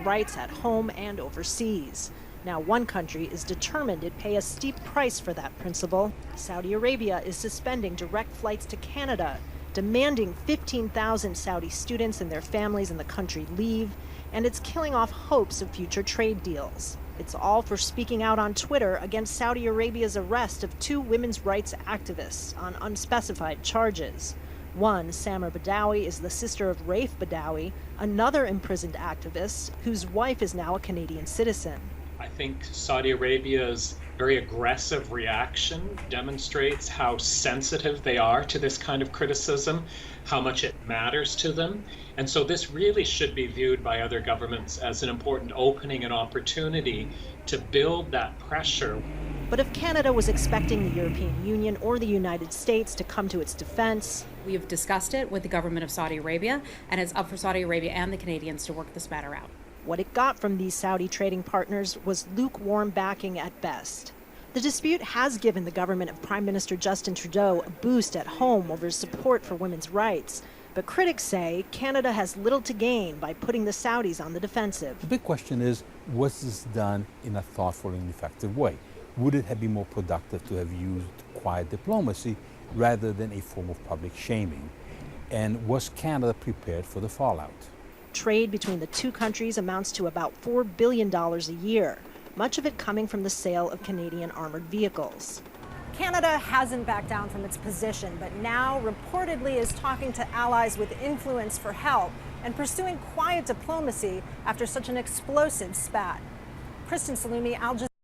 rights at home and overseas. Now, one country is determined to pay a steep price for that principle. Saudi Arabia is suspending direct flights to Canada, demanding 15,000 Saudi students and their families in the country leave, and it's killing off hopes of future trade deals. It's all for speaking out on Twitter against Saudi Arabia's arrest of two women's rights activists on unspecified charges. One, Samar Badawi, is the sister of Raif Badawi, another imprisoned activist whose wife is now a Canadian citizen. I think Saudi Arabia's very aggressive reaction demonstrates how sensitive they are to this kind of criticism, how much it matters to them. And so this really should be viewed by other governments as an important opening and opportunity to build that pressure. But if Canada was expecting the European Union or the United States to come to its defense, we have discussed it with the government of Saudi Arabia, and it's up for Saudi Arabia and the Canadians to work this matter out. What it got from these Saudi trading partners was lukewarm backing at best. The dispute has given the government of Prime Minister Justin Trudeau a boost at home over support for women's rights. But critics say Canada has little to gain by putting the Saudis on the defensive. The big question is, was this done in a thoughtful and effective way? Would it have been more productive to have used quiet diplomacy rather than a form of public shaming? And was Canada prepared for the fallout? Trade between the two countries amounts to about $4 billion a year, much of it coming from the sale of Canadian armored vehicles. Canada hasn't backed down from its position, but now reportedly is talking to allies with influence for help and pursuing quiet diplomacy after such an explosive spat. Kristen Salumi, Al Jazeera.